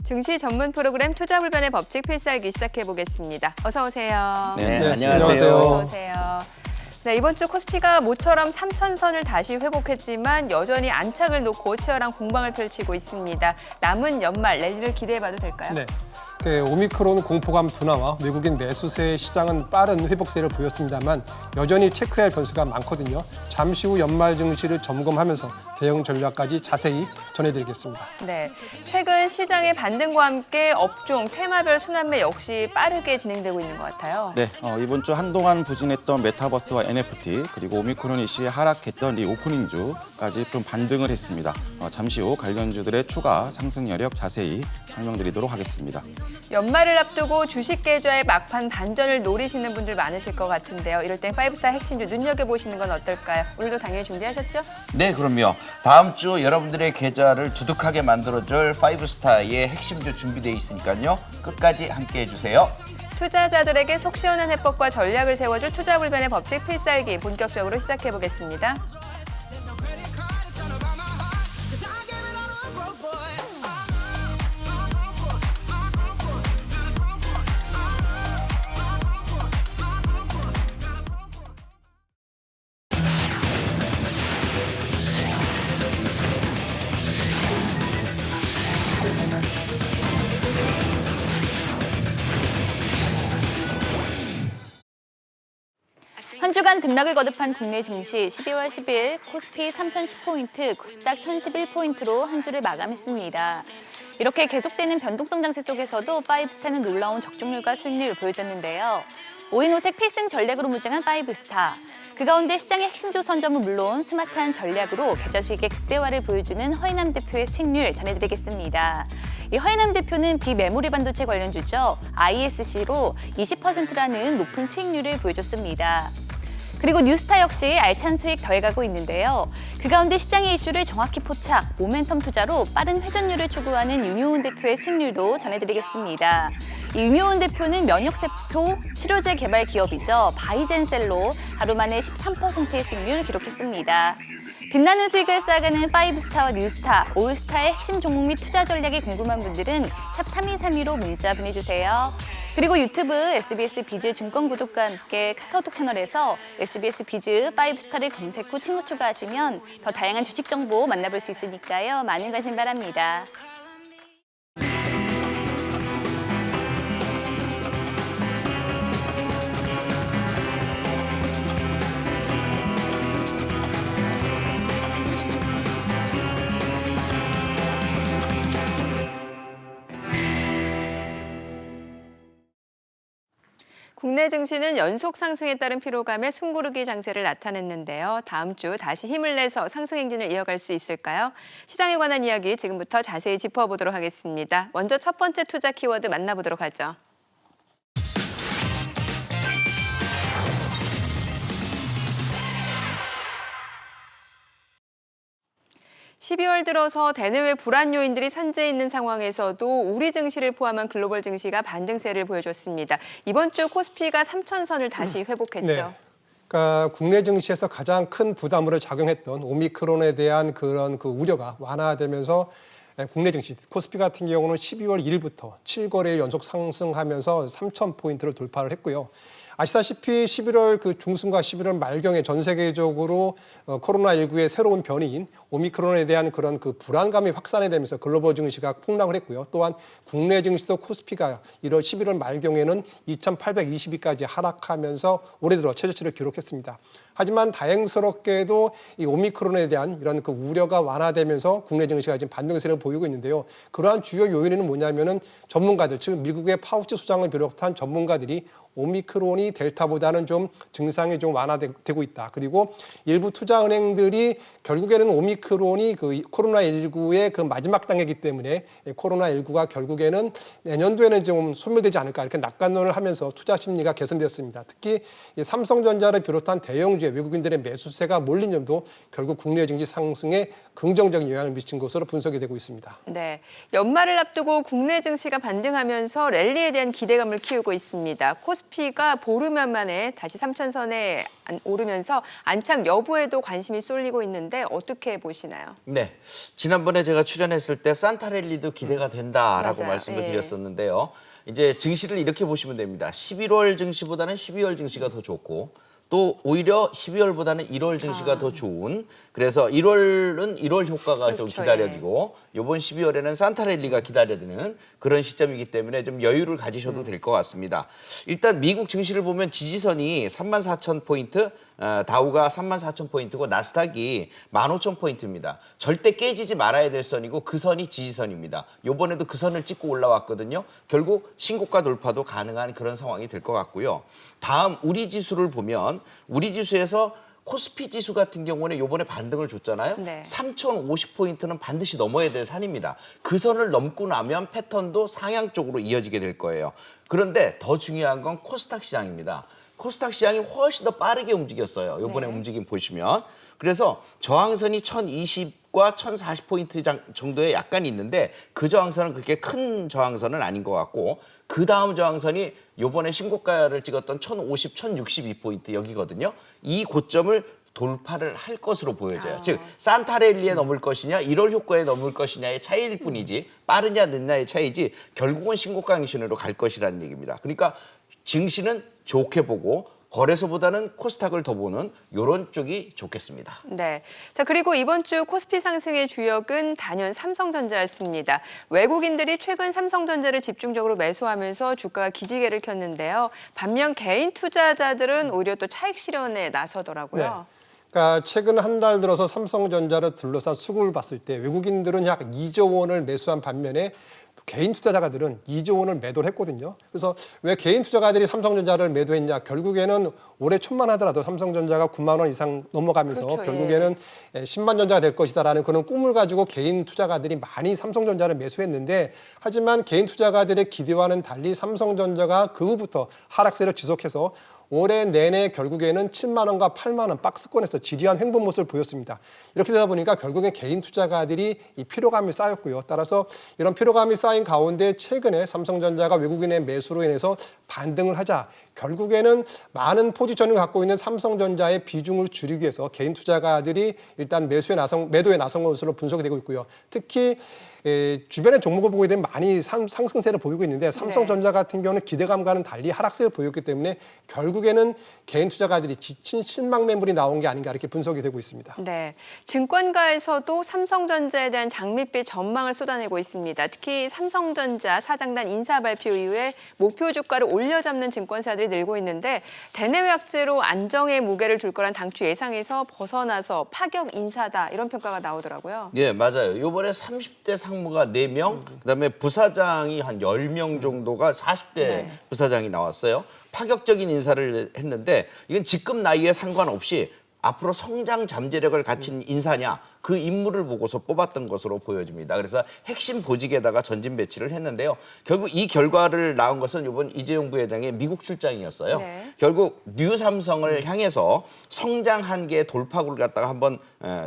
증시 전문 프로그램 투자불변의 법칙 필살기 시작해 보겠습니다. 어서 오세요. 네, 네, 안녕하세요. 어서 오세요. 네, 이번 주 코스피가 모처럼 3,000선을 다시 회복했지만 여전히 안착을 놓고 치열한 공방을 펼치고 있습니다. 남은 연말 랠리를 기대해봐도 될까요? 네. 오미크론 공포감 둔화와 외국인 매수세 시장은 빠른 회복세를 보였습니다만 여전히 체크해야 할 변수가 많거든요. 잠시 후 연말 증시를 점검하면서 대응 전략까지 자세히 전해드리겠습니다. 네, 최근 시장의 반등과 함께 업종, 테마별 순환매 역시 빠르게 진행되고 있는 것 같아요. 네, 이번 주 한동안 부진했던 메타버스와 NFT 그리고 오미크론 이시에 하락했던 이 오프닝주까지 좀 반등을 했습니다. 잠시 후 관련주들의 추가 상승 여력 자세히 설명드리도록 하겠습니다. 연말을 앞두고 주식 계좌의 막판 반전을 노리시는 분들 많으실 것 같은데요. 이럴 땐 파이브스타 핵심주 눈여겨보시는 건 어떨까요? 오늘도 당연히 준비하셨죠? 네, 그럼요. 다음 주 여러분들의 계좌를 두둑하게 만들어줄 파이브스타의 핵심주 준비되어 있으니까요. 끝까지 함께해 주세요. 투자자들에게 속 시원한 해법과 전략을 세워줄 투자불변의 법칙 필살기 본격적으로 시작해보겠습니다. 한 주간 등락을 거듭한 국내 증시 12월 10일 코스피 3,010포인트, 코스닥 1,011포인트로 한 주를 마감했습니다. 이렇게 계속되는 변동성 장세 속에서도 파이브스타는 놀라운 적중률과 수익률을 보여줬는데요. 5인5색 필승 전략으로 무장한 파이브스타. 그 가운데 시장의 핵심주 선점은 물론 스마트한 전략으로 계좌 수익의 극대화를 보여주는 허인남 대표의 수익률 전해드리겠습니다. 이 허인남 대표는 비메모리 반도체 관련주죠. ISC로 20%라는 높은 수익률을 보여줬습니다. 그리고 뉴스타 역시 알찬 수익 더해가고 있는데요. 그 가운데 시장의 이슈를 정확히 포착, 모멘텀 투자로 빠른 회전율을 추구하는 윤효은 대표의 수익률도 전해드리겠습니다. 이 윤효은 대표는 면역세포 치료제 개발 기업이죠. 바이젠셀로 하루 만에 13%의 수익률을 기록했습니다. 빛나는 수익을 쌓아가는 파이브스타와 뉴스타, 올스타의 핵심 종목 및 투자 전략이 궁금한 분들은 샵 3232로 문자 보내주세요. 그리고 유튜브 SBS 비즈 증권 구독과 함께 카카오톡 채널에서 SBS 비즈 파이브스타를 검색 후 친구 추가하시면 더 다양한 주식 정보 만나볼 수 있으니까요. 많은 관심 바랍니다. 국내 증시는 연속 상승에 따른 피로감에 숨고르기 장세를 나타냈는데요. 다음 주 다시 힘을 내서 상승 행진을 이어갈 수 있을까요? 시장에 관한 이야기 지금부터 자세히 짚어보도록 하겠습니다. 먼저 첫 번째 투자 키워드 만나보도록 하죠. 12월 들어서 대내외 불안 요인들이 산재해 있는 상황에서도 우리 증시를 포함한 글로벌 증시가 반등세를 보여줬습니다. 이번 주 코스피가 3,000선을 다시 회복했죠. 네. 그러니까 국내 증시에서 가장 큰 부담으로 작용했던 오미크론에 대한 그런 우려가 완화되면서 국내 증시 코스피 같은 경우는 12월 1일부터 7거래일 연속 상승하면서 3,000포인트를 돌파를 했고요. 아시다시피 11월 중순과 11월 말경에 전 세계적으로 코로나19의 새로운 변이인 오미크론에 대한 그런 불안감이 확산이 되면서 글로벌 증시가 폭락을 했고요. 또한 국내 증시도 코스피가 11월 말경에는 2,820위까지 하락하면서 올해 들어 최저치를 기록했습니다. 하지만 다행스럽게도 이 오미크론에 대한 이런 우려가 완화되면서 국내 증시가 지금 반등세를 보이고 있는데요. 그러한 주요 요인은 뭐냐면은 전문가들, 즉 미국의 파우치 소장을 비롯한 전문가들이 오미크론이 델타보다는 좀 증상이 좀 완화되고 있다. 그리고 일부 투자은행들이 결국에는 오미크론이 코로나19의 마지막 단계이기 때문에 코로나19가 결국에는 내년도에는 좀 소멸되지 않을까 이렇게 낙관론을 하면서 투자 심리가 개선되었습니다. 특히 삼성전자를 비롯한 대형주의 외국인들의 매수세가 몰린 점도 결국 국내 증시 상승에 긍정적인 영향을 미친 것으로 분석이 되고 있습니다. 네, 연말을 앞두고 국내 증시가 반등하면서 랠리에 대한 기대감을 키우고 있습니다. 코스피가 오르면 만에 다시 3,000선에 오르면서 안착 여부에도 관심이 쏠리고 있는데 어떻게 보시나요? 네, 지난번에 제가 출연했을 때 산타랠리도 기대가 된다라고 맞아요. 말씀을 예. 드렸었는데요. 이제 증시를 이렇게 보시면 됩니다. 11월 증시보다는 12월 증시가 더 좋고 또 오히려 12월보다는 1월 증시가 더 좋은, 그래서 1월은 1월 효과가 좀 그렇죠, 기다려지고 이번 12월에는 산타랠리가 기다려지는 그런 시점이기 때문에 좀 여유를 가지셔도 될 것 같습니다. 일단 미국 증시를 보면 지지선이 34,000포인트, 다우가 34,000포인트고 나스닥이 15,000포인트입니다. 절대 깨지지 말아야 될 선이고 그 선이 지지선입니다. 이번에도 그 선을 찍고 올라왔거든요. 결국 신고가 돌파도 가능한 그런 상황이 될 것 같고요. 다음 우리 지수를 보면 우리 지수에서 코스피 지수 같은 경우는 이번에 반등을 줬잖아요. 네. 3,050포인트는 반드시 넘어야 될 산입니다. 그 선을 넘고 나면 패턴도 상향 쪽으로 이어지게 될 거예요. 그런데 더 중요한 건 코스닥 시장입니다. 코스닥 시장이 훨씬 더 빠르게 움직였어요. 이번에 움직임 보시면. 그래서 저항선이 1,020과 1,040포인트 정도에 약간 있는데 그 저항선은 그렇게 큰 저항선은 아닌 것 같고 그 다음 저항선이 이번에 신고가를 찍었던 1,050, 1,062포인트 여기거든요. 이 고점을 돌파를 할 것으로 보여져요. 즉 산타랠리에 넘을 것이냐 1월 효과에 넘을 것이냐의 차이일 뿐이지 빠르냐 늦냐의 차이지 결국은 신고가 행신으로 갈 것이라는 얘기입니다. 그러니까 증시는 좋게 보고 거래소보다는 코스닥을 더 보는 이런 쪽이 좋겠습니다. 네. 자, 그리고 이번 주 코스피 상승의 주역은 단연 삼성전자였습니다. 외국인들이 최근 삼성전자를 집중적으로 매수하면서 주가가 기지개를 켰는데요. 반면 개인 투자자들은 오히려 또 차익 실현에 나서더라고요. 네. 그러니까 최근 한 달 들어서 삼성전자를 둘러싼 수급을 봤을 때 외국인들은 약 2조 원을 매수한 반면에 개인 투자자들은 2조 원을 매도를 했거든요. 그래서 왜 개인 투자가들이 삼성전자를 매도했냐? 결국에는 올해 초만 하더라도 삼성전자가 9만 원 이상 넘어가면서 그렇죠, 결국에는 10만 전자가 될 것이다라는 그런 꿈을 가지고 개인 투자가들이 많이 삼성전자를 매수했는데 하지만 개인 투자가들의 기대와는 달리 삼성전자가 그 후부터 하락세를 지속해서 올해 내내 결국에는 7만 원과 8만 원 박스권에서 지리한 횡보 모습을 보였습니다. 이렇게 되다 보니까 결국엔 개인 투자가들이 이 피로감이 쌓였고요. 따라서 이런 피로감이 쌓인 가운데 최근에 삼성전자가 외국인의 매수로 인해서 반등을 하자 결국에는 많은 포지션을 갖고 있는 삼성전자의 비중을 줄이기 위해서 개인 투자가들이 일단 매도에 나선 것으로 분석이 되고 있고요. 특히 주변의 종목을 보게 되면 많이 상승세를 보이고 있는데 삼성전자 같은 경우는 기대감과는 달리 하락세를 보였기 때문에 결국에는 개인 투자가들이 지친 실망 매물이 나온 게 아닌가 이렇게 분석이 되고 있습니다. 네, 증권가에서도 삼성전자에 대한 장밋빛 전망을 쏟아내고 있습니다. 특히 삼성전자 사장단 인사 발표 이후에 목표 주가를 올려잡는 증권사들이 늘고 있는데 대내외 악재로 안정의 무게를 둘 거란 당초 예상에서 벗어나서 파격 인사다 이런 평가가 나오더라고요. 예, 맞아요. 이번에 30대 상무가 4명, 그다음에 부사장이 한 10명 정도가 40대 부사장이 나왔어요. 파격적인 인사를 했는데 이건 직급 나이에 상관없이 앞으로 성장 잠재력을 갖춘 인사냐 그 인물을 보고서 뽑았던 것으로 보여집니다. 그래서 핵심 보직에다가 전진 배치를 했는데요. 결국 이 결과를 낳은 것은 이번 이재용 부회장의 미국 출장이었어요. 네. 결국 뉴삼성을 향해서 성장 한계의 돌파구를 갖다가 한번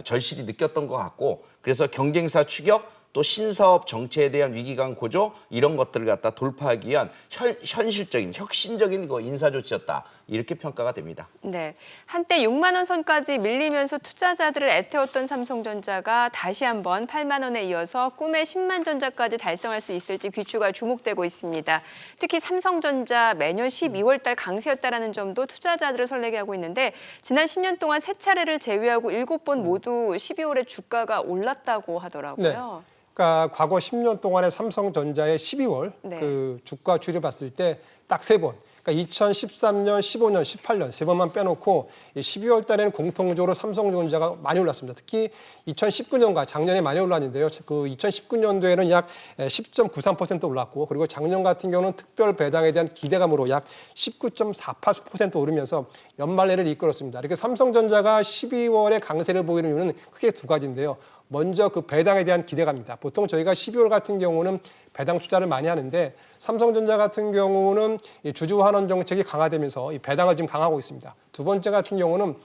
절실히 느꼈던 것 같고 그래서 경쟁사 추격 또 신사업 정체에 대한 위기감 고조 이런 것들을 갖다 돌파하기 위한 현실적인 혁신적인 인사 조치였다 이렇게 평가가 됩니다. 네, 한때 6만 원 선까지 밀리면서 투자자들을 애태웠던 삼성전자가 다시 한번 8만 원에 이어서 꿈의 10만 전자까지 달성할 수 있을지 귀추가 주목되고 있습니다. 특히 삼성전자 매년 12월 달 강세였다라는 점도 투자자들을 설레게 하고 있는데 지난 10년 동안 3차례를 제외하고 7번 모두 12월에 주가가 올랐다고 하더라고요. 네. 그러니까 과거 10년 동안의 삼성전자의 12월 네. 그 주가 추이를 봤을 때 딱 3번. 그러니까 2013년, 15년, 18년 3번만 빼놓고 12월 달에는 공통적으로 삼성전자가 많이 올랐습니다. 특히 2019년과 작년에 많이 올랐는데요. 그 2019년도에는 약 10.93% 올랐고 그리고 작년 같은 경우는 특별 배당에 대한 기대감으로 약 19.48% 오르면서 연말내를 이끌었습니다. 이렇게 삼성전자가 12월에 강세를 보이는 이유는 크게 두 가지인데요. 먼저 그 배당에 대한 기대감입니다. 보통 저희가 12월 같은 경우는 배당 투자를 많이 하는데 삼성전자 같은 경우는 이 주주 환원 정책이 강화되면서 이 배당을 지금 강화하고 있습니다. 두 번째 같은 경우는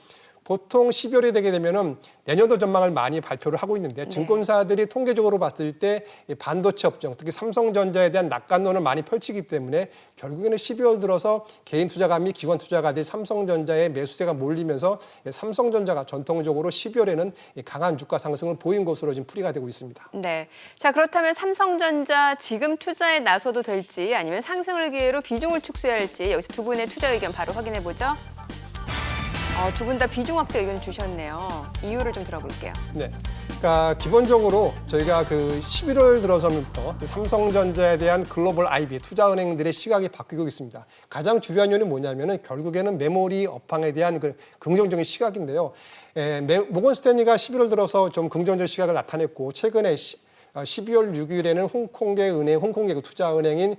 보통 12월이 되게 되면은 내년도 전망을 많이 발표를 하고 있는데 증권사들이 통계적으로 봤을 때 이 반도체 업종, 특히 삼성전자에 대한 낙관론을 많이 펼치기 때문에 결국에는 12월 들어서 개인 투자가및 기관 투자가들이 삼성전자의 매수세가 몰리면서 삼성전자가 전통적으로 12월에는 강한 주가 상승을 보인 것으로 지금 풀이가 되고 있습니다. 네. 자, 그렇다면 삼성전자 지금 투자에 나서도 될지 아니면 상승을 기회로 비중을 축소해야 할지 여기서 두 분의 투자 의견 바로 확인해 보죠. 두 분 다 비중 확대 의견 주셨네요. 이유를 좀 들어볼게요. 네. 그러니까 기본적으로 저희가 그 11월 들어서부터 삼성전자에 대한 글로벌 IB 투자은행들의 시각이 바뀌고 있습니다. 가장 주요한 요인은 뭐냐면은 결국에는 메모리 업황에 대한 그 긍정적인 시각인데요. 모건 스탠리가 11월 들어서 좀 긍정적 시각을 나타냈고 최근에 12월 6일에는 홍콩계 은행, 홍콩계 그 투자은행인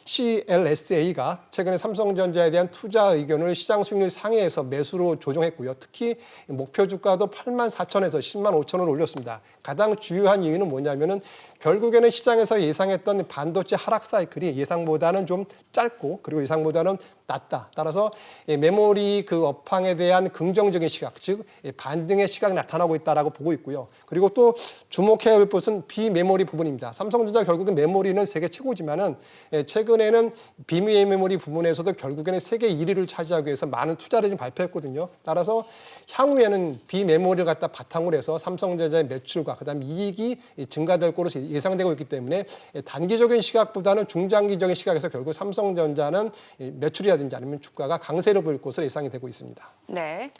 CLSA가 최근에 삼성전자에 대한 투자 의견을 시장 수익률 상회에서 매수로 조정했고요. 특히 목표 주가도 84,000에서 10만 5천원을 올렸습니다. 가장 주요한 이유는 뭐냐면은 결국에는 시장에서 예상했던 반도체 하락 사이클이 예상보다는 좀 짧고 그리고 예상보다는 낮다. 따라서 메모리 그 업황에 대한 긍정적인 시각, 즉 반등의 시각이 나타나고 있다라고 보고 있고요. 그리고 또 주목해야 할 것은 비메모리 부분입니다. 삼성전자 결국은 메모리는 세계 최고지만은 최근에는 비메모리 부분에서도 결국에는 세계 1위를 차지하기 위해서 많은 투자를 지금 발표했거든요. 따라서 향후에는 비메모리를 갖다 바탕으로 해서 삼성전자의 매출과 그다음 이익이 증가될 것으로 예상되고 있기 때문에 단기적인 시각보다는 중장기적인 시각에서 결국 삼성전자는 매출이라든지 아니면 주가가 강세를 보일 것으로 예상이 되고 있습니다. 네.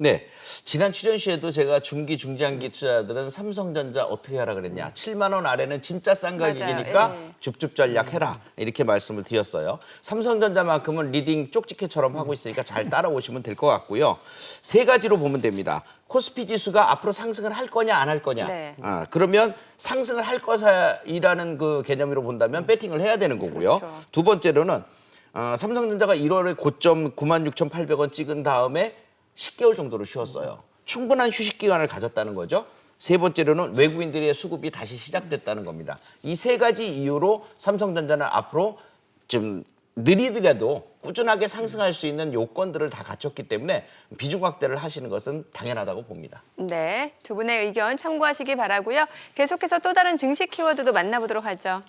네, 지난 출연 시에도 제가 중기, 중장기 투자자들은 삼성전자 어떻게 하라 그랬냐. 7만 원 아래는 진짜 싼 가격이니까 맞아요. 예. 줍줍 전략해라. 이렇게 말씀을 드렸어요. 삼성전자만큼은 리딩 쪽지게처럼 하고 있으니까 잘 따라오시면 될 것 같고요. 세 가지로 보면 됩니다. 코스피 지수가 앞으로 상승을 할 거냐 안 할 거냐. 네. 그러면 상승을 할 것이라는 그 개념으로 본다면 배팅을 해야 되는 거고요. 그렇죠. 두 번째로는 삼성전자가 1월에 고점 96,800원 찍은 다음에 10개월 정도로 쉬었어요. 충분한 휴식 기간을 가졌다는 거죠. 세 번째로는 외국인들의 수급이 다시 시작됐다는 겁니다. 이 세 가지 이유로 삼성전자는 앞으로 좀 느리더라도 꾸준하게 상승할 수 있는 요건들을 다 갖췄기 때문에 비중 확대를 하시는 것은 당연하다고 봅니다. 네. 두 분의 의견 참고하시기 바라고요. 계속해서 또 다른 증시 키워드도 만나보도록 하죠.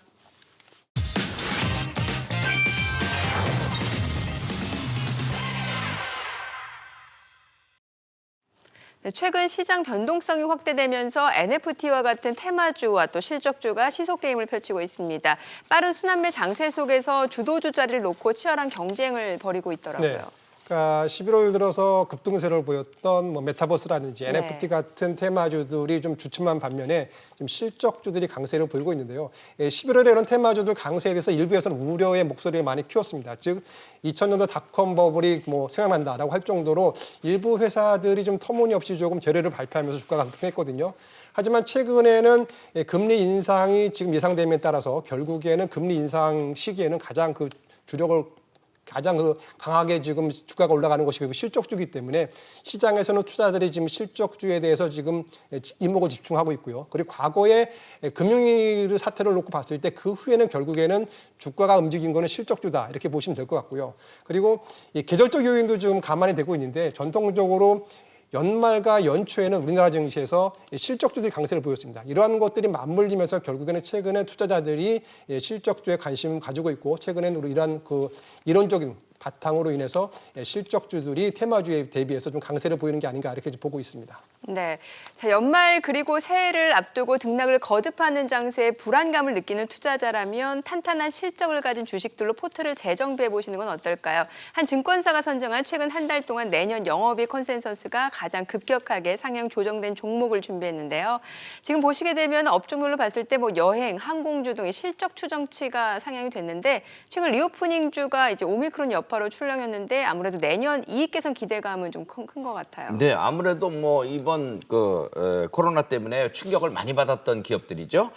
네, 최근 시장 변동성이 확대되면서 NFT와 같은 테마주와 또 실적주가 시속 게임을 펼치고 있습니다. 빠른 순환매 장세 속에서 주도주 자리를 놓고 치열한 경쟁을 벌이고 있더라고요. 네. 그러니까 11월 들어서 급등세를 보였던 뭐 메타버스라든지 네. NFT 같은 테마주들이 좀 주춤한 반면에 지금 실적주들이 강세를 보이고 있는데요. 11월에 이런 테마주들 강세에 대해서 일부에서는 우려의 목소리를 많이 키웠습니다. 즉 2000년도 닷컴 버블이 뭐 생각난다라고 할 정도로 일부 회사들이 좀 터무니없이 조금 재료를 발표하면서 주가가 급등했거든요. 하지만 최근에는 금리 인상이 지금 예상됨에 따라서 결국에는 금리 인상 시기에는 가장 그 주력을 가장 강하게 지금 주가가 올라가는 것이 실적주이기 때문에 시장에서는 투자자들이 지금 실적주에 대해서 지금 이목을 집중하고 있고요. 그리고 과거에 금융위 사태를 놓고 봤을 때 그 후에는 결국에는 주가가 움직인 거는 실적주다 이렇게 보시면 될 것 같고요. 그리고 이 계절적 요인도 지금 감안이 되고 있는데 전통적으로 연말과 연초에는 우리나라 증시에서 실적주들이 강세를 보였습니다. 이러한 것들이 맞물리면서 결국에는 최근에 투자자들이 실적주에 관심을 가지고 있고 최근에는 이러한 그 이론적인 바탕으로 인해서 실적주들이 테마주에 대비해서 좀 강세를 보이는 게 아닌가 이렇게 보고 있습니다. 네, 자, 연말 그리고 새해를 앞두고 등락을 거듭하는 장세에 불안감을 느끼는 투자자라면 탄탄한 실적을 가진 주식들로 포트를 재정비해 보시는 건 어떨까요? 한 증권사가 선정한 최근 한 달 동안 내년 영업이익 컨센서스가 가장 급격하게 상향 조정된 종목을 준비했는데요. 지금 보시게 되면 업종별로 봤을 때 뭐 여행, 항공주 등의 실적 추정치가 상향이 됐는데 최근 리오프닝주가 이제 오미크론 여파로 출렁였는데 아무래도 내년 이익 개선 기대감은 좀 큰 것 같아요. 네, 아무래도 뭐 이번 코로나 때문에 충격을 많이 받았던 기업들이죠.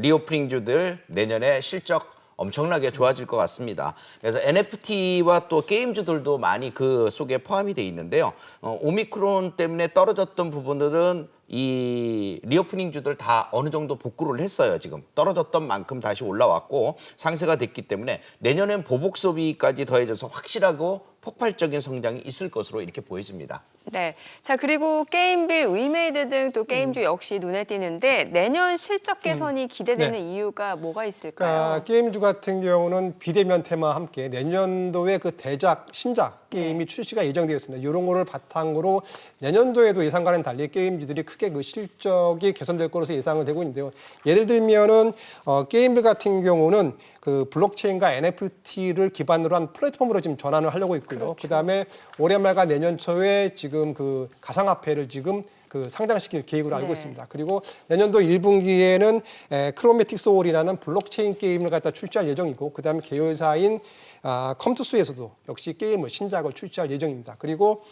리오프닝주들 내년에 실적 엄청나게 좋아질 것 같습니다. 그래서 NFT와 또 게임주들도 많이 그 속에 포함이 돼 있는데요. 오미크론 때문에 떨어졌던 부분들은 이 리오프닝주들 다 어느 정도 복구를 했어요. 지금 떨어졌던 만큼 다시 올라왔고 상세가 됐기 때문에 내년엔 보복 소비까지 더해져서 확실하고 폭발적인 성장이 있을 것으로 이렇게 보여집니다. 네. 자, 그리고 게임빌, 위메이드 등 또 게임주 역시 눈에 띄는데 내년 실적 개선이 기대되는 이유가 뭐가 있을까요? 그러니까 게임주 같은 경우는 비대면 테마와 함께 내년도에 그 대작, 신작 게임이 출시가 예정되어 있습니다. 이런 거를 바탕으로 내년도에도 예상과는 달리 게임주들이 크게 그 실적이 개선될 것으로 예상을 되고 있는데요. 예를 들면은 게임빌 같은 경우는 그 블록체인과 NFT를 기반으로 한 플랫폼으로 지금 전환을 하려고 있고요. 그다음에 올해 말과 내년 초에 지금 그 가상화폐를 지금 그 상장시킬 계획으로 알고 네. 있습니다. 그리고 내년도 1분기에는 크로매틱 소울이라는 블록체인 게임을 갖다 출시할 예정이고, 그다음에 계열사인 컴투스에서도 역시 게임을 신작을 출시할 예정입니다. 그리고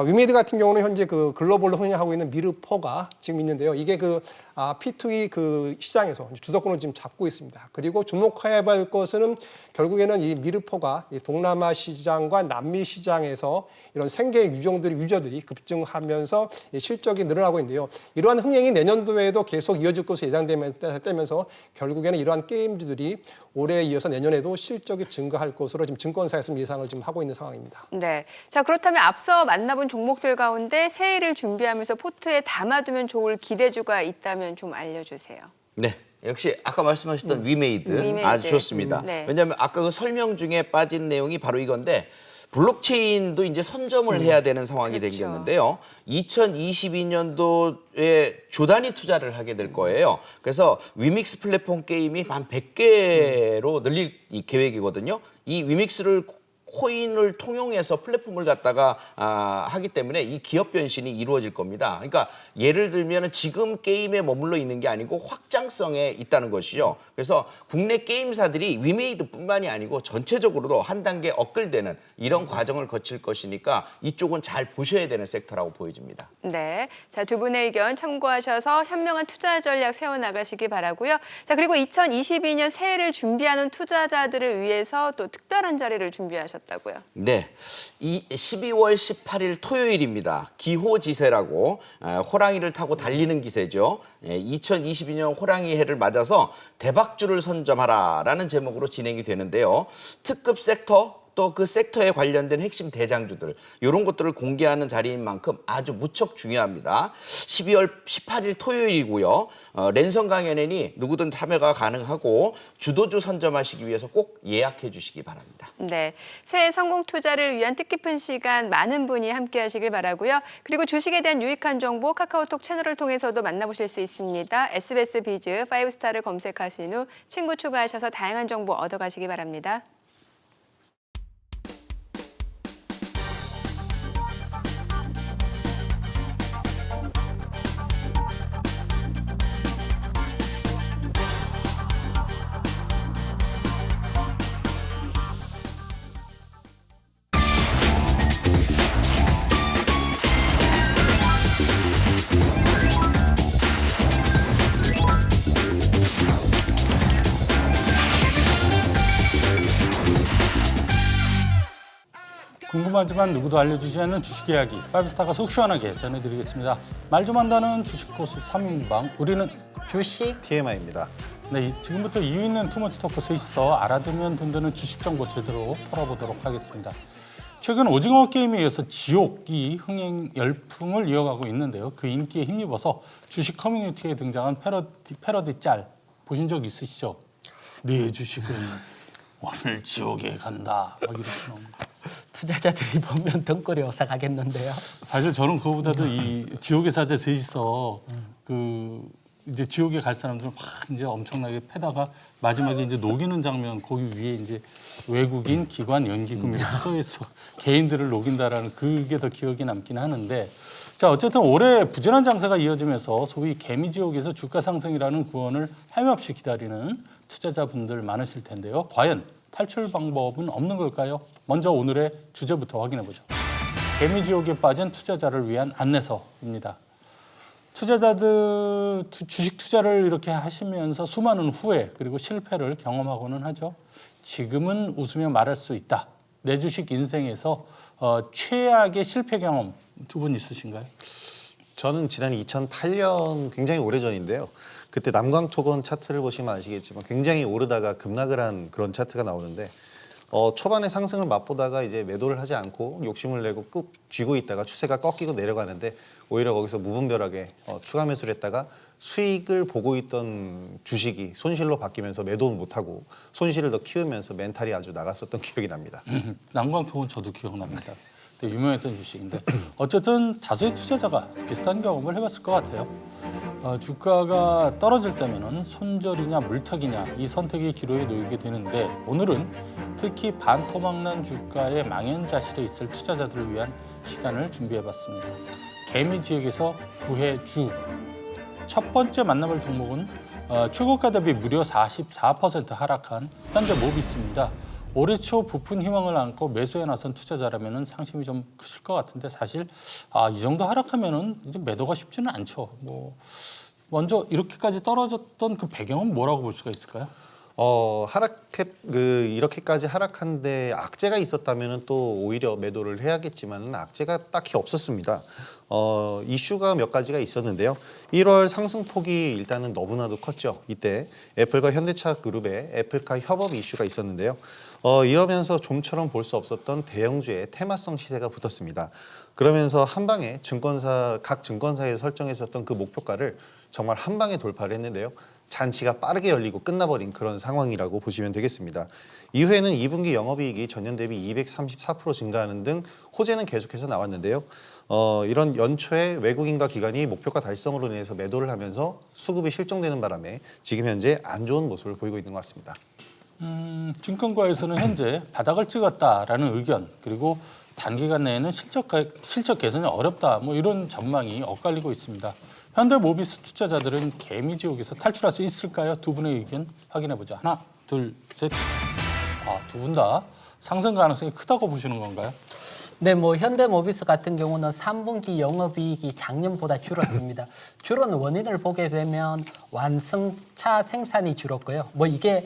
위메이드 같은 경우는 현재 그 글로벌로 흥행하고 있는 미르포가 지금 있는데요. 이게 그 P2E 그 시장에서 주도권을 지금 잡고 있습니다. 그리고 주목해야 할 것은 결국에는 이 미르포가 이 동남아 시장과 남미 시장에서 이런 생계 유저들이 급증하면서 실적이 늘어나고 있는데요. 이러한 흥행이 내년도에도 계속 이어질 것으로 예상되면서 결국에는 이러한 게임주들이 올해에 이어서 내년에도 실적이 증가할 것으로 지금 증권사에서 예상을 지금 하고 있는 상황입니다. 네. 자, 그렇다면 앞서 만나본 종목들 가운데 새해를 준비하면서 포트에 담아두면 좋을 기대주가 있다면 좀 알려주세요. 네. 역시 아까 말씀하셨던 위메이드 위메이드. 아주 좋습니다. 네. 왜냐하면 아까 그 설명 중에 빠진 내용이 바로 이건데 블록체인도 이제 선점을 해야 되는 상황이 그렇죠. 생겼는데요. 2022년도에 주단위 투자를 하게 될 거예요. 그래서 위믹스 플랫폼 게임이 한 100개로 늘릴 이 계획이거든요. 이 위믹스를 코인을 통용해서 플랫폼을 갖다가 하기 때문에 이 기업 변신이 이루어질 겁니다. 그러니까 예를 들면 지금 게임에 머물러 있는 게 아니고 확장성에 있다는 것이죠. 그래서 국내 게임사들이 위메이드뿐만이 아니고 전체적으로도 한 단계 업글되는 이런 과정을 거칠 것이니까 이쪽은 잘 보셔야 되는 섹터라고 보여집니다. 네. 자, 두 분의 의견 참고하셔서 현명한 투자 전략 세워나가시기 바라고요. 자, 그리고 2022년 새해를 준비하는 투자자들을 위해서 또 특별한 자리를 준비하셨다고요. 네, 이 12월 18일 토요일입니다. 기호지세라고 호랑이를 타고 달리는 기세죠. 2022년 호랑이 해를 맞아서 대박주를 선점하라라는 제목으로 진행이 되는데요. 특급 섹터 또 그 섹터에 관련된 핵심 대장주들 이런 것들을 공개하는 자리인 만큼 아주 무척 중요합니다. 12월 18일 토요일이고요. 랜선 강연회니 누구든 참여가 가능하고 주도주 선점하시기 위해서 꼭 예약해 주시기 바랍니다. 네. 새해 성공 투자를 위한 뜻깊은 시간 많은 분이 함께 하시길 바라고요. 그리고 주식에 대한 유익한 정보 카카오톡 채널을 통해서도 만나보실 수 있습니다. SBS 비즈 5스타를 검색하신 후 친구 추가하셔서 다양한 정보 얻어가시기 바랍니다. 궁금하지만 누구도 알려주지 않는 주식 이야기 파이브스타가 속 시원하게 전해드리겠습니다. 말 좀 한다는 주식 고수 3인방 우리는 주식 TMI입니다. 네, 지금부터 이유 있는 투머치 토크 셋이서 알아두면 돈 되는 주식 정보 제대로 털어보도록 하겠습니다. 최근 오징어 게임에 이어서 지옥이 흥행 열풍을 이어가고 있는데요. 그 인기에 힘입어서 주식 커뮤니티에 등장한 패러디 짤 보신 적 있으시죠? 네 주식은 오늘 지옥에 간다. 막 이렇게 나옵니다. 투자자들이 보면 등골이 오싹하겠는데요. 사실 저는 그거보다도 이 지옥의 사자 셋이서 그 이제 지옥에 갈 사람들 막 이제 엄청나게 패다가 마지막에 이제 녹이는 장면 거기 위에 이제 외국인 기관 연기금 이렇게 써 있어 개인들을 녹인다라는 그게 더 기억이 남긴 하는데 자 어쨌든 올해 부진한 장세가 이어지면서 소위 개미지옥에서 주가 상승이라는 구원을 햄없이 기다리는 투자자분들 많으실 텐데요. 과연 탈출 방법은 없는 걸까요? 먼저 오늘의 주제부터 확인해 보죠. 개미지옥에 빠진 투자자를 위한 안내서입니다. 투자자들 주식 투자를 이렇게 하시면서 수많은 후회 그리고 실패를 경험하고는 하죠. 지금은 웃으며 말할 수 있다. 내 주식 인생에서 최악의 실패 경험 두 분 있으신가요? 저는 지난 2008년 굉장히 오래전인데요. 그때 남광토건 차트를 보시면 아시겠지만 굉장히 오르다가 급락을 한 그런 차트가 나오는데 초반에 상승을 맛보다가 이제 매도를 하지 않고 욕심을 내고 꾹 쥐고 있다가 추세가 꺾이고 내려가는데 오히려 거기서 무분별하게 추가 매수를 했다가 수익을 보고 있던 주식이 손실로 바뀌면서 매도는 못하고 손실을 더 키우면서 멘탈이 아주 나갔었던 기억이 납니다. 난광통은 저도 기억납니다. 되게 유명했던 주식인데 어쨌든 다수의 투자자가 비슷한 경험을 해봤을 것 같아요. 주가가 떨어질 때면은 손절이냐 물타기냐 이 선택의 기로에 놓이게 되는데 오늘은 특히 반토막난 주가의 망연자실에 있을 투자자들을 위한 시간을 준비해봤습니다. 개미 지역에서 구해 주. 첫 번째 만나볼 종목은 최고가 대비 무려 44% 하락한 현대모비스입니다. 올해 초 부푼 희망을 안고 매수에 나선 투자자라면 상심이 좀 크실 것 같은데 사실 이 정도 하락하면은 이제 매도가 쉽지는 않죠. 먼저 이렇게까지 떨어졌던 그 배경은 뭐라고 볼 수가 있을까요? 이렇게까지 하락한데 악재가 있었다면 또 오히려 매도를 해야겠지만 악재가 딱히 없었습니다. 이슈가 몇 가지가 있었는데요. 1월 상승폭이 일단은 너무나도 컸죠. 이때 애플과 현대차 그룹의 애플카 협업 이슈가 있었는데요. 이러면서 좀처럼 볼 수 없었던 대형주의 테마성 시세가 붙었습니다. 그러면서 한 방에 각 증권사에서 설정했었던 그 목표가를 정말 한 방에 돌파를 했는데요. 잔치가 빠르게 열리고 끝나버린 그런 상황이라고 보시면 되겠습니다. 이후에는 2분기 영업이익이 전년 대비 234% 증가하는 등 호재는 계속해서 나왔는데요. 이런 연초에 외국인과 기관이 목표가 달성으로 인해서 매도를 하면서 수급이 실종되는 바람에 지금 현재 안 좋은 모습을 보이고 있는 것 같습니다. 증권가에서는 현재 바닥을 찍었다라는 의견 그리고 단기간 내에는 실적 개선이 어렵다 이런 전망이 엇갈리고 있습니다. 현대모비스 투자자들은 개미지옥에서 탈출할 수 있을까요? 두 분의 의견 확인해보죠. 하나, 둘, 셋. 두 분 다 상승 가능성이 크다고 보시는 건가요? 네, 현대모비스 같은 경우는 3분기 영업이익이 작년보다 줄었습니다. 줄은 원인을 보게 되면 완성차 생산이 줄었고요. 이게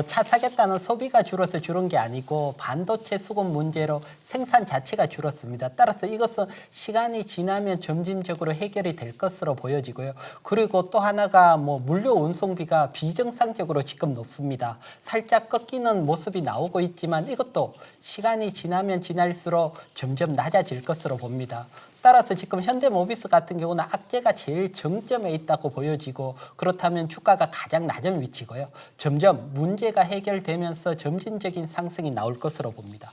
차 사겠다는 소비가 줄어서 줄은 게 아니고 반도체 수급 문제로 생산 자체가 줄었습니다. 따라서 이것은 시간이 지나면 점진적으로 해결이 될 것으로 보여지고요. 그리고 또 하나가 물류 운송비가 비정상적으로 지금 높습니다. 살짝 꺾이는 모습이 나오고 있지만 이것도 시간이 지나면 지날수록 점점 낮아질 것으로 봅니다. 따라서 지금 현대모비스 같은 경우는 악재가 제일 정점에 있다고 보여지고 그렇다면 주가가 가장 낮은 위치고요. 점점 문제가 해결되면서 점진적인 상승이 나올 것으로 봅니다.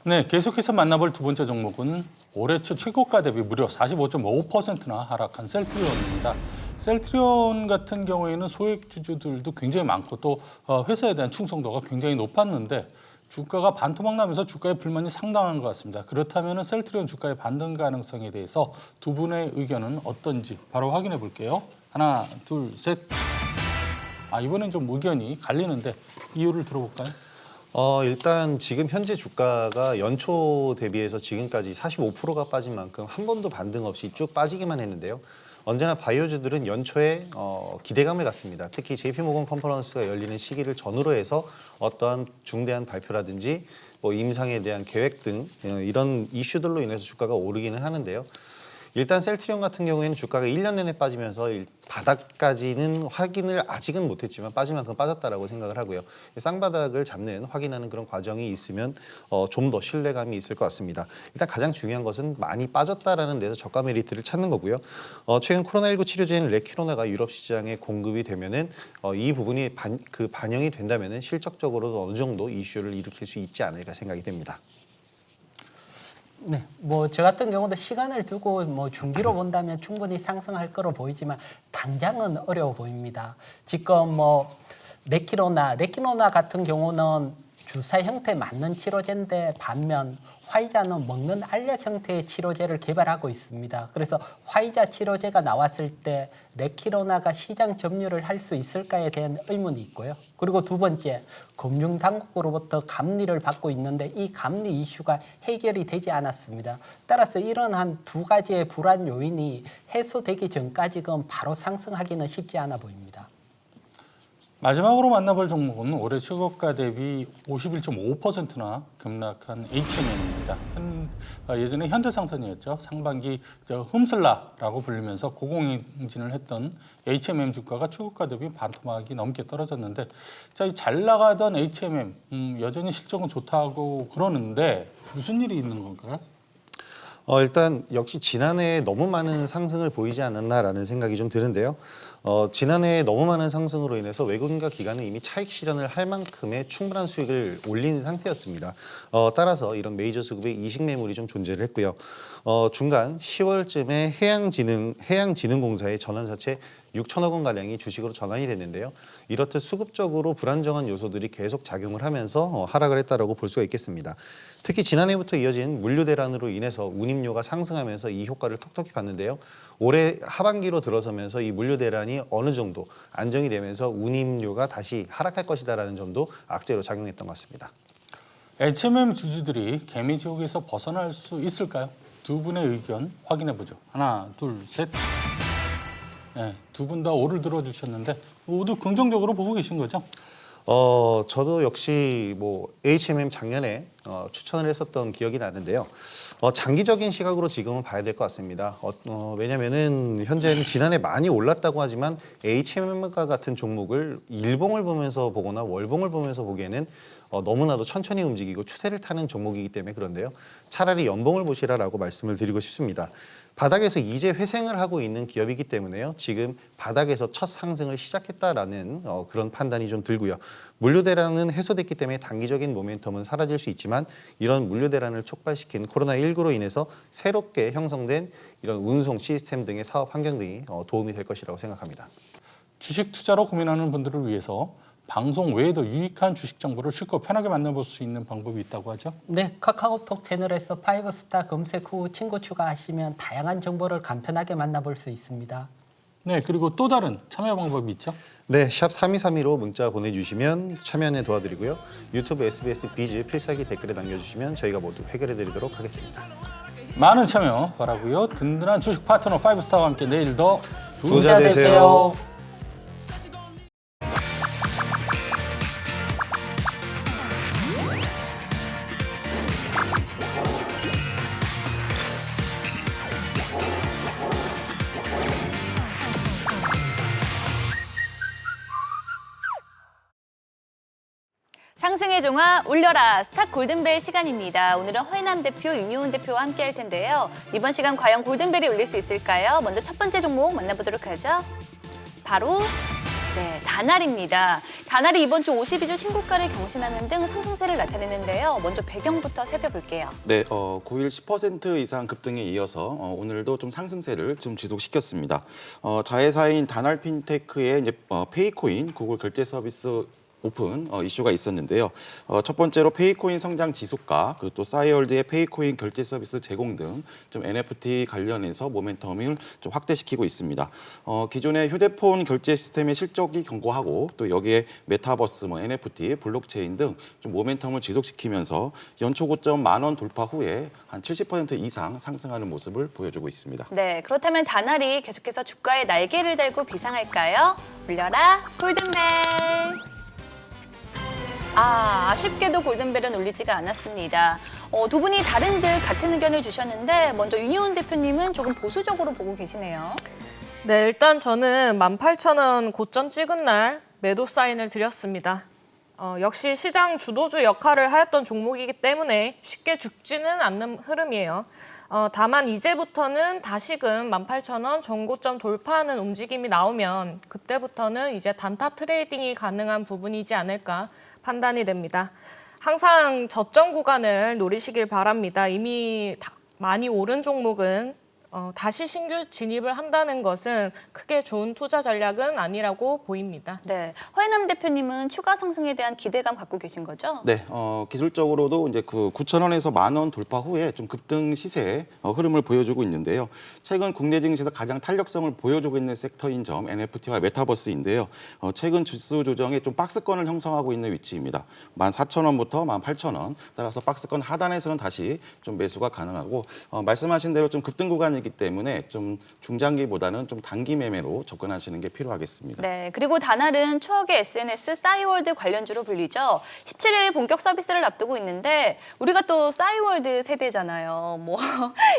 네, 계속해서 만나볼 두 번째 종목은 올해 초 최고가 대비 무려 45.5%나 하락한 셀트리온입니다. 셀트리온 같은 경우에는 소액주주들도 굉장히 많고 또 회사에 대한 충성도가 굉장히 높았는데 주가가 반토막 나면서 주가에 불만이 상당한 것 같습니다. 그렇다면 셀트리온 주가의 반등 가능성에 대해서 두 분의 의견은 어떤지 바로 확인해 볼게요. 하나, 둘, 셋. 이번엔 좀 의견이 갈리는데 이유를 들어볼까요? 일단 지금 현재 주가가 연초 대비해서 지금까지 45%가 빠진 만큼 한 번도 반등 없이 쭉 빠지기만 했는데요. 언제나 바이오주들은 연초에 기대감을 갖습니다. 특히 JP모건 컨퍼런스가 열리는 시기를 전후로 해서 어떠한 중대한 발표라든지 임상에 대한 계획 등 이런 이슈들로 인해서 주가가 오르기는 하는데요. 일단 셀트리온 같은 경우에는 주가가 1년 내내 빠지면서 바닥까지는 확인을 아직은 못했지만 빠질 만큼 빠졌다라고 생각을 하고요. 쌍바닥을 잡는 확인하는 그런 과정이 있으면 좀 더 신뢰감이 있을 것 같습니다. 일단 가장 중요한 것은 많이 빠졌다라는 데서 저가 메리트를 찾는 거고요. 최근 코로나19 치료제인 레퀴로나가 유럽 시장에 공급이 되면은 이 부분이 반영이 된다면은 실적적으로도 어느 정도 이슈를 일으킬 수 있지 않을까 생각이 됩니다. 네, 저 같은 경우도 시간을 두고 중기로 본다면 충분히 상승할 거로 보이지만 당장은 어려워 보입니다. 지금 레키노나 같은 경우는 주사 형태 맞는 치료제인데 반면 화이자는 먹는 알약 형태의 치료제를 개발하고 있습니다. 그래서 화이자 치료제가 나왔을 때 레키로나가 시장 점유를 할 수 있을까에 대한 의문이 있고요. 그리고 두 번째, 금융당국으로부터 감리를 받고 있는데 이 감리 이슈가 해결이 되지 않았습니다. 따라서 이런 한 두 가지의 불안 요인이 해소되기 전까지는 바로 상승하기는 쉽지 않아 보입니다. 마지막으로 만나볼 종목은 올해 최고가 대비 51.5%나 급락한 HMM입니다. 예전에 현대상선이었죠. 상반기 흠슬라라고 불리면서 고공행진을 했던 HMM 주가가 최고가 대비 반토막이 넘게 떨어졌는데, 자, 이 잘 나가던 HMM 여전히 실적은 좋다고 그러는데 무슨 일이 있는 건가요? 일단 역시 지난해에 너무 많은 상승을 보이지 않았나라는 생각이 좀 드는데요. 지난해에 너무 많은 상승으로 인해서 외국인과 기관은 이미 차익 실현을 할 만큼의 충분한 수익을 올린 상태였습니다. 따라서 이런 메이저 수급의 이식 매물이 좀 존재를 했고요. 중간 10월쯤에 해양진흥공사의 전환사채 6천억 원 가량이 주식으로 전환이 됐는데요. 이렇듯 수급적으로 불안정한 요소들이 계속 작용을 하면서 하락을 했다라고 볼 수가 있겠습니다. 특히 지난해부터 이어진 물류 대란으로 인해서 운임료가 상승하면서 이 효과를 톡톡히 봤는데요. 올해 하반기로 들어서면서 이 물류 대란이 어느 정도 안정이 되면서 운임료가 다시 하락할 것이다라는 점도 악재로 작용했던 것 같습니다. HMM 주주들이 개미 지옥에서 벗어날 수 있을까요? 두 분의 의견 확인해 보죠. 하나, 둘, 셋. 네, 두 분 다 오를 들어주셨는데 모두 긍정적으로 보고 계신 거죠? 저도 역시 뭐 HMM 작년에 추천을 했었던 기억이 나는데요. 장기적인 시각으로 지금은 봐야 될 것 같습니다. 왜냐면은 현재는 지난해 많이 올랐다고 하지만 HMM과 같은 종목을 일봉을 보면서 보거나 월봉을 보면서 보기에는 너무나도 천천히 움직이고 추세를 타는 종목이기 때문에 그런데요. 차라리 연봉을 보시라라고 말씀을 드리고 싶습니다. 바닥에서 이제 회생을 하고 있는 기업이기 때문에요. 지금 바닥에서 첫 상승을 시작했다라는 그런 판단이 좀 들고요. 물류 대란은 해소됐기 때문에 단기적인 모멘텀은 사라질 수 있지만 이런 물류 대란을 촉발시킨 코로나19로 인해서 새롭게 형성된 이런 운송 시스템 등의 사업 환경 등이 도움이 될 것이라고 생각합니다. 주식 투자로 고민하는 분들을 위해서 방송 외에도 유익한 주식 정보를 쉽고 편하게 만나볼 수 있는 방법이 있다고 하죠? 네, 카카오톡 채널에서 5스타 검색 후 친구 추가하시면 다양한 정보를 간편하게 만나볼 수 있습니다. 네, 그리고 또 다른 참여 방법이 있죠? 네, 샵 3232로 문자 보내주시면 참여에 도와드리고요. 유튜브 SBS 비즈 필살기 댓글에 남겨주시면 저희가 모두 해결해드리도록 하겠습니다. 많은 참여 바라고요. 든든한 주식 파트너 5스타와 함께 내일 더 부자 되세요. 상승의 종아 울려라 스탁 골든벨 시간입니다. 오늘은 허인남 대표, 윤효은 대표와 함께 할 텐데요. 이번 시간 과연 골든벨이 울릴 수 있을까요? 먼저 첫 번째 종목 만나보도록 하죠. 바로 다날입니다. 다날이 이번 주 52주 신고가를 경신하는 등 상승세를 나타내는데요. 먼저 배경부터 살펴볼게요. 네, 9일 10% 이상 급등에 이어서 오늘도 좀 상승세를 좀 지속시켰습니다. 자회사인 다날 핀테크의 이제 페이코인 구글 결제 서비스 오픈 이슈가 있었는데요. 첫 번째로 페이코인 성장 지속과 그리고 또 싸이월드의 페이코인 결제 서비스 제공 등 좀 NFT 관련해서 모멘텀을 좀 확대시키고 있습니다. 기존의 휴대폰 결제 시스템의 실적이 견고하고 또 여기에 메타버스, NFT, 블록체인 등 좀 모멘텀을 지속시키면서 연초 고점 10,000원 돌파 후에 한 70% 이상 상승하는 모습을 보여주고 있습니다. 네, 그렇다면 다날이 계속해서 주가에 날개를 달고 비상할까요? 울려라 골든벨. 아쉽게도 골든벨은 울리지가 않았습니다. 두 분이 다른 듯 같은 의견을 주셨는데 먼저 윤효은 대표님은 조금 보수적으로 보고 계시네요. 네, 일단 저는 18,000원 고점 찍은 날 매도 사인을 드렸습니다. 역시 시장 주도주 역할을 하였던 종목이기 때문에 쉽게 죽지는 않는 흐름이에요. 다만 이제부터는 다시금 18,000원 전고점 돌파하는 움직임이 나오면 그때부터는 이제 단타 트레이딩이 가능한 부분이지 않을까 판단이 됩니다. 항상 저점 구간을 노리시길 바랍니다. 이미 많이 오른 종목은 다시 신규 진입을 한다는 것은 크게 좋은 투자 전략은 아니라고 보입니다. 네, 허인남 대표님은 추가 상승에 대한 기대감 갖고 계신 거죠? 네, 기술적으로도 이제 그 9,000원에서 10,000원 돌파 후에 좀 급등 시세의 흐름을 보여주고 있는데요. 최근 국내 증시에서 가장 탄력성을 보여주고 있는 섹터인 점 NFT와 메타버스인데요. 최근 주수 조정에 좀 박스권을 형성하고 있는 위치입니다. 14,000원부터 18,000원 따라서 박스권 하단에서는 다시 좀 매수가 가능하고 말씀하신 대로 좀 급등 구간이 기간이기 때문에 좀 중장기보다는 좀 단기 매매로 접근하시는 게 필요하겠습니다. 네, 그리고 다날은 추억의 SNS 싸이월드 관련주로 불리죠. 17일 본격 서비스를 앞두고 있는데 우리가 또 싸이월드 세대잖아요. 뭐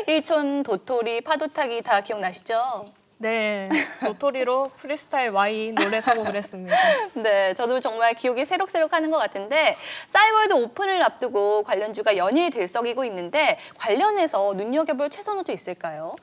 일촌, 도토리, 파도타기 다 기억나시죠? 네, 도토리로 프리스타일 Y 노래 사고 그랬습니다. 네, 저도 정말 기억이 새록새록하는 것 같은데 싸이월드 오픈을 앞두고 관련주가 연일 들썩이고 있는데 관련해서 눈여겨볼 최선호도 있을까요?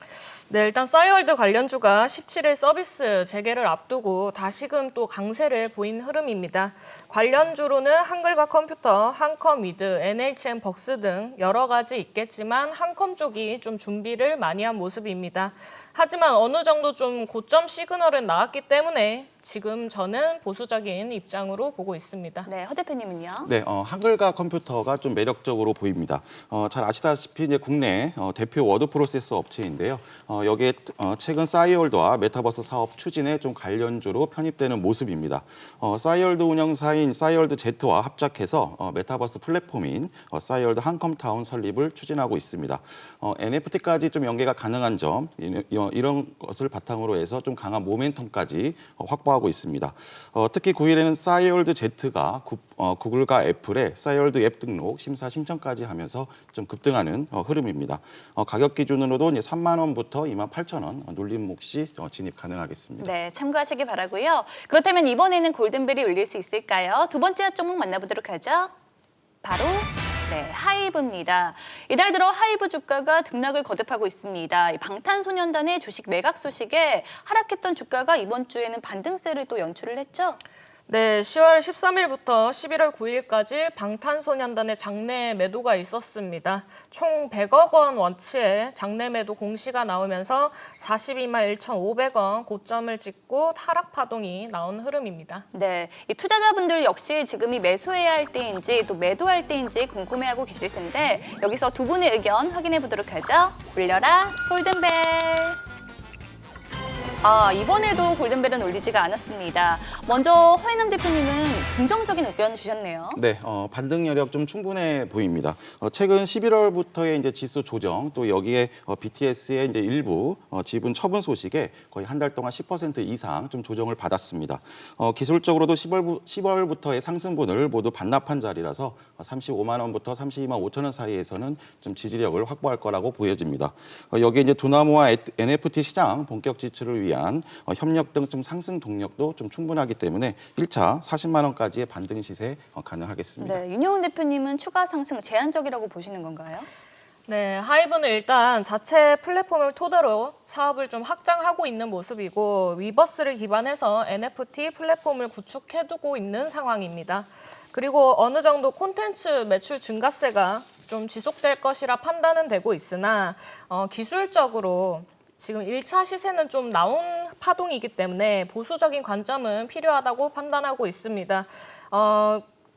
네, 일단 싸이월드 관련주가 17일 서비스 재개를 앞두고 다시금 또 강세를 보인 흐름입니다. 관련주로는 한글과 컴퓨터, 한컴위드, NHN 벅스 등 여러 가지 있겠지만 한컴 쪽이 좀 준비를 많이 한 모습입니다. 하지만 어느 정도 좀 고점 시그널은 나왔기 때문에 지금 저는 보수적인 입장으로 보고 있습니다. 네, 허 대표님은요? 네, 한글과 컴퓨터가 좀 매력적으로 보입니다. 잘 아시다시피 이제 국내 대표 워드 프로세서 업체인데요. 여기에 최근 싸이월드와 메타버스 사업 추진에 좀 관련주로 편입되는 모습입니다. 싸이월드 운영사인 싸이월드 Z와 합작해서 메타버스 플랫폼인 싸이월드 한컴타운 설립을 추진하고 있습니다. NFT까지 좀 연계가 가능한 점, 이런 것을 바탕으로 해서 좀 강한 모멘텀까지 확보하고 있습니다. 특히 9일에는 싸이월드 Z가 구글과 애플의 싸이월드 앱 등록 심사 신청까지 하면서 좀 급등하는 흐름입니다. 가격 기준으로도 이제 3만 원부터 28,000원 눌림 몫이 진입 가능하겠습니다. 네, 참고하시기 바라고요. 그렇다면 이번에는 골든벨이 울릴 수 있을까요? 두 번째 종목 만나보도록 하죠. 바로 하이브입니다. 이달 들어 하이브 주가가 등락을 거듭하고 있습니다. 이 방탄소년단의 주식 매각 소식에 하락했던 주가가 이번 주에는 반등세를 또 연출을 했죠. 네, 10월 13일부터 11월 9일까지 방탄소년단의 장내 매도가 있었습니다. 총 100억 원 원치의 장내 매도 공시가 나오면서 42만 1,500원 고점을 찍고 하락 파동이 나온 흐름입니다. 네, 이 투자자분들 역시 지금이 매수해야 할 때인지 또 매도할 때인지 궁금해하고 계실 텐데 여기서 두 분의 의견 확인해 보도록 하죠. 울려라 골든벨. 이번에도 골든벨은 울리지가 않았습니다. 먼저 허인남 대표님은 긍정적인 의견 주셨네요. 네, 반등 여력 좀 충분해 보입니다. 최근 11월부터의 이제 지수 조정, 또 여기에 BTS의 이제 일부 지분 처분 소식에 거의 한 달 동안 10% 이상 좀 조정을 받았습니다. 기술적으로도 10월부터의 상승분을 모두 반납한 자리라서 35만 원부터 32만 5천 원 사이에서는 좀 지지력을 확보할 거라고 보여집니다. 여기에 이제 두나무와 NFT 시장 본격 지출을 위한 협력 등 좀 상승 동력도 좀 충분하기 때문에 1차 40만 원까지의 반등 시세 가능하겠습니다. 네, 윤여은 대표님은 추가 상승 제한적이라고 보시는 건가요? 네, 하이브는 일단 자체 플랫폼을 토대로 사업을 좀 확장하고 있는 모습이고 위버스를 기반해서 NFT 플랫폼을 구축해두고 있는 상황입니다. 그리고 어느 정도 콘텐츠 매출 증가세가 좀 지속될 것이라 판단은 되고 있으나 기술적으로 지금 1차 시세는 좀 나온 파동이기 때문에 보수적인 관점은 필요하다고 판단하고 있습니다.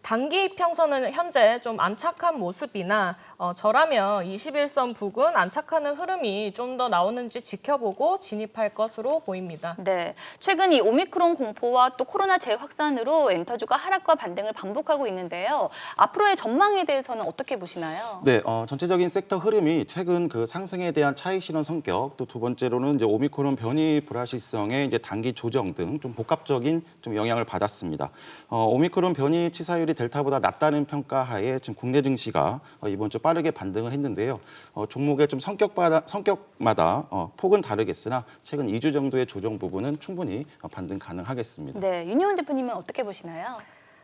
단기 이평선은 현재 좀 안착한 모습이나 저라면 21선 부근 안착하는 흐름이 좀 더 나오는지 지켜보고 진입할 것으로 보입니다. 네, 최근 이 오미크론 공포와 또 코로나 재확산으로 엔터주가 하락과 반등을 반복하고 있는데요. 앞으로의 전망에 대해서는 어떻게 보시나요? 네, 전체적인 섹터 흐름이 최근 그 상승에 대한 차익 실현 성격, 또 두 번째로는 이제 오미크론 변이 불확실성의 이제 단기 조정 등 좀 복합적인 좀 영향을 받았습니다. 오미크론 변이 치사율이 델타보다 낮다는 평가하에 지금 국내 증시가 이번 주 빠르게 반등을 했는데요. 종목의 좀 성격마다 폭은 다르겠으나 최근 2주 정도의 조정 부분은 충분히 반등 가능하겠습니다. 네, 윤여은 대표님은 어떻게 보시나요?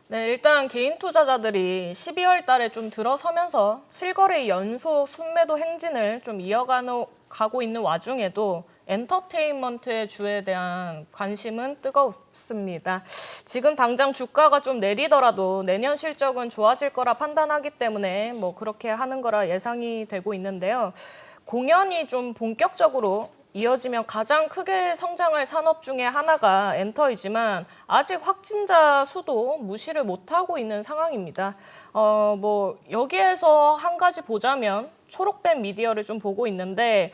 네, 일단 개인 투자자들이 12월 달에 좀 들어서면서 7거래 연속 순매도 행진을 좀 이어가고 있는 와중에도 엔터테인먼트의 주에 대한 관심은 뜨겁습니다. 지금 당장 주가가 좀 내리더라도 내년 실적은 좋아질 거라 판단하기 때문에 뭐 그렇게 하는 거라 예상이 되고 있는데요. 공연이 좀 본격적으로 이어지면 가장 크게 성장할 산업 중에 하나가 엔터이지만 아직 확진자 수도 무시를 못하고 있는 상황입니다. 뭐 여기에서 한 가지 보자면 초록뱀 미디어를 좀 보고 있는데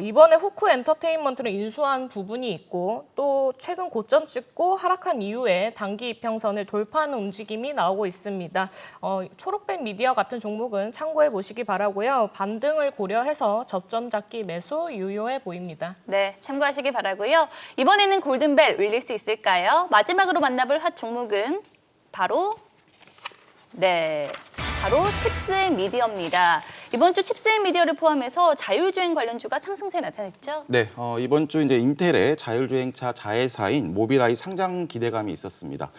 이번에 후크 엔터테인먼트를 인수한 부분이 있고 또 최근 고점 찍고 하락한 이후에 단기 이평선을 돌파하는 움직임이 나오고 있습니다. 초록빛 미디어 같은 종목은 참고해 보시기 바라고요. 반등을 고려해서 저점 잡기 매수 유효해 보입니다. 네, 참고하시기 바라고요. 이번에는 골든벨 울릴 수 있을까요? 마지막으로 만나볼 핫 종목은 바로 칩스앤미디어입니다. 이번 주 칩스앤미디어를 포함해서 자율주행 관련주가 상승세 나타냈죠? 네, 이번 주 이제 인텔의 자율주행차 자회사인 모빌아이 상장 기대감이 있었습니다.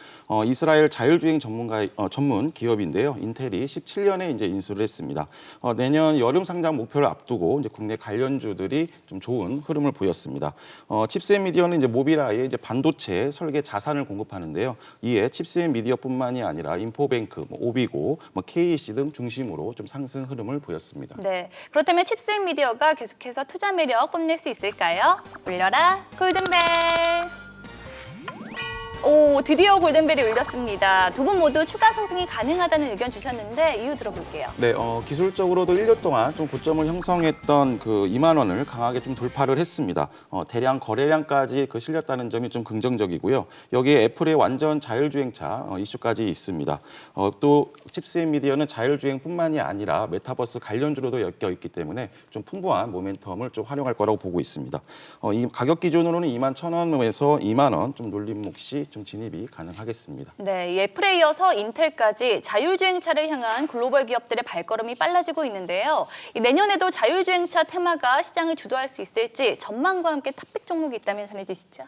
이스라엘 자율주행 전문 기업인데요. 인텔이 17년에 이제 인수를 했습니다. 내년 여름 상장 목표를 앞두고 이제 국내 관련주들이 좀 좋은 흐름을 보였습니다. 칩스앤미디어는 이제 모빌아이의 이제 반도체 설계 자산을 공급하는데요. 이에 칩스앤미디어뿐만이 아니라 인포뱅크, 오비고, KEC 등 중심으로 좀 상승 흐름을 보였습니다. 네, 그렇다면 칩스앤미디어가 계속해서 투자 매력 뽐낼 수 있을까요? 울려라 골든벨! 오, 드디어 골든벨이 울렸습니다. 두 분 모두 추가 상승이 가능하다는 의견 주셨는데 이유 들어볼게요. 네, 기술적으로도 1년 동안 좀 고점을 형성했던 그 2만 원을 강하게 좀 돌파를 했습니다. 대량 거래량까지 실렸다는 점이 좀 긍정적이고요. 여기에 애플의 완전 자율주행차 이슈까지 있습니다. 또 칩스앤미디어는 자율주행뿐만이 아니라 메타버스 관련주로도 엮여 있기 때문에 좀 풍부한 모멘텀을 좀 활용할 거라고 보고 있습니다. 이 가격 기준으로는 2만 1,000원에서 2만 원 좀 놀림목 시 좀 진입이 가능하겠습니다. 네, 이 애플에 이어서 인텔까지 자율주행차를 향한 글로벌 기업들의 발걸음이 빨라지고 있는데요. 내년에도 자율주행차 테마가 시장을 주도할 수 있을지 전망과 함께 탑픽 종목이 있다면 전해주시죠.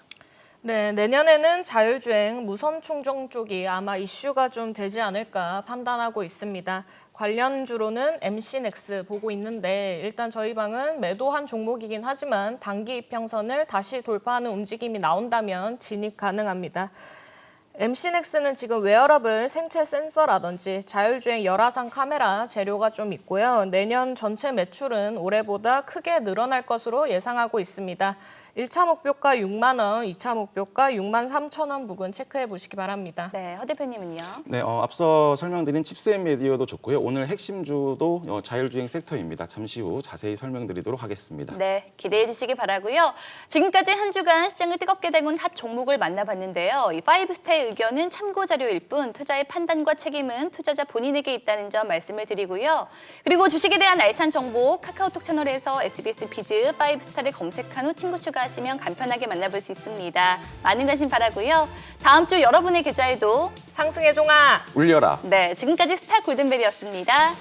네, 내년에는 자율주행, 무선 충전 쪽이 아마 이슈가 좀 되지 않을까 판단하고 있습니다. 관련주로는 MC넥스 보고 있는데 일단 저희 방은 매도한 종목이긴 하지만 단기 이평선을 다시 돌파하는 움직임이 나온다면 진입 가능합니다. MC넥스는 지금 웨어러블 생체 센서라든지 자율주행 열화상 카메라 재료가 좀 있고요. 내년 전체 매출은 올해보다 크게 늘어날 것으로 예상하고 있습니다. 1차 목표가 6만 원, 2차 목표가 6만 3천 원 부근 체크해 보시기 바랍니다. 네, 허 대표님은요? 네, 앞서 설명드린 칩스앤미디어도 좋고요. 오늘 핵심주도 자율주행 섹터입니다. 잠시 후 자세히 설명드리도록 하겠습니다. 네, 기대해 주시기 바라고요. 지금까지 한 주간 시장을 뜨겁게 달군 핫 종목을 만나봤는데요. 이 파이브스타의 의견은 참고 자료일 뿐 투자의 판단과 책임은 투자자 본인에게 있다는 점 말씀을 드리고요. 그리고 주식에 대한 알찬 정보 카카오톡 채널에서 SBS 비즈 파이브스타를 검색한 후 친구 추가하시면 간편하게 만나볼 수 있습니다. 많은 관심 바라고요. 다음 주 여러분의 계좌에도 상승의 종아! 울려라. 네, 지금까지 스타 골든벨이었습니다.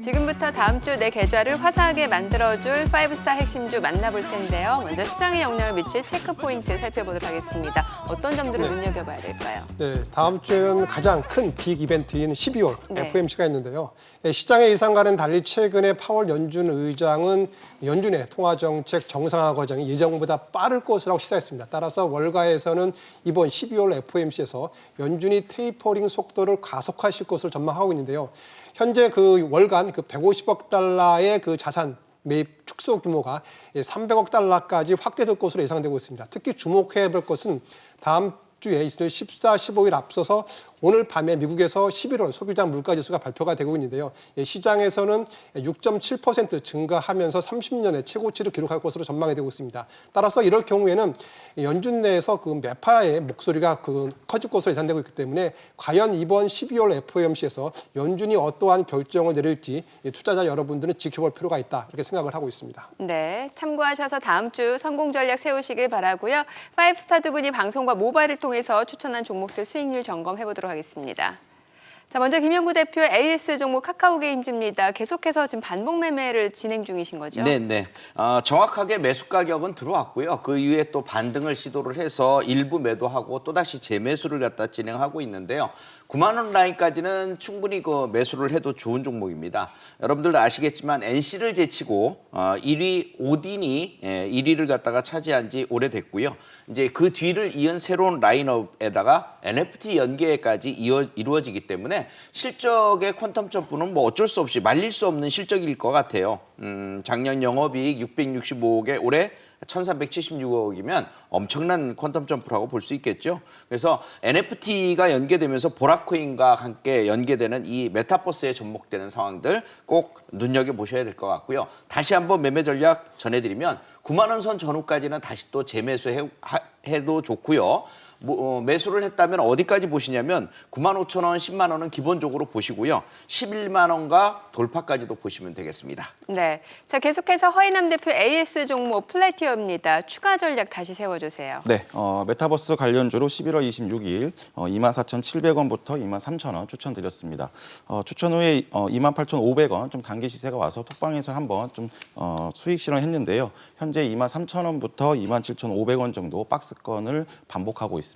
지금부터 다음 주 내 계좌를 화사하게 만들어줄 5스타 핵심주 만나볼 텐데요. 먼저 시장에 영향을 미칠 체크 포인트 살펴보도록 하겠습니다. 어떤 점들을 눈여겨봐야 될까요? 네, 다음 주에는 가장 큰 빅 이벤트인 12월 네. FOMC가 있는데요. 시장의 예상과는 달리 최근에 파월 연준 의장은 연준의 통화정책 정상화 과정이 예정보다 빠를 것이라고 시사했습니다. 따라서 월가에서는 이번 12월 FOMC에서 연준이 테이퍼링 속도를 가속화하실 것으로 전망하고 있는데요. 현재 그 월간 그 150억 달러의 그 자산 매입 축소 규모가 300억 달러까지 확대될 것으로 예상되고 있습니다. 특히 주목해야 할 것은 다음 주에 있을 14, 15일 앞서서 오늘 밤에 미국에서 11월 소비자 물가지수가 발표가 되고 있는데요. 시장에서는 6.7% 증가하면서 30년의 최고치를 기록할 것으로 전망이 되고 있습니다. 따라서 이럴 경우에는 연준 내에서 그 매파의 목소리가 커질 것으로 예상되고 있기 때문에 과연 이번 12월 FOMC에서 연준이 어떠한 결정을 내릴지 투자자 여러분들은 지켜볼 필요가 있다 이렇게 생각을 하고 있습니다. 네, 참고하셔서 다음 주 성공 전략 세우시길 바라고요. 5스타 두 분이 방송과 모바일을 통해서 추천한 종목들 수익률 점검해 보도록 하겠습니다. 자, 먼저 김영구 대표 AS 종목 카카오게임즈입니다. 계속해서 지금 반복 매매를 진행 중이신 거죠? 네. 정확하게 매수 가격은 들어왔고요. 그 이후에 또 반등을 시도를 해서 일부 매도하고 또다시 재매수를 갖다 진행하고 있는데요. 9만 원 라인까지는 충분히 그 매수를 해도 좋은 종목입니다. 여러분들도 아시겠지만 NC를 제치고 1위 오딘이 1위를 갖다가 차지한 지 오래됐고요. 이제 그 뒤를 이은 새로운 라인업에다가 NFT 연계까지 이루어지기 때문에 실적의 퀀텀 점프는 뭐 어쩔 수 없이 말릴 수 없는 실적일 것 같아요. 작년 영업이익 665억에 올해 1,376억이면 엄청난 퀀텀 점프라고 볼 수 있겠죠. 그래서 NFT가 연계되면서 보라코인과 함께 연계되는 이 메타버스에 접목되는 상황들 꼭 눈여겨보셔야 될 것 같고요. 다시 한번 매매 전략 전해드리면 9만 원 선 전후까지는 다시 또 재매수해도 좋고요. 매수를 했다면 어디까지 보시냐면 9만 5천 원, 10만 원은 기본적으로 보시고요. 11만 원과 돌파까지도 보시면 되겠습니다. 네. 자, 계속해서 허인남 대표 AS 종목 플래티엄입니다. 추가 전략 다시 세워주세요. 네, 메타버스 관련주로 11월 26일 24,700원부터 23,000원 추천드렸습니다. 추천 후에 28,500원 좀 단기 시세가 와서 톡방에서 한번 좀 수익 실현했는데요. 현재 23,000원부터 27,500원 정도 박스권을 반복하고 있습니다.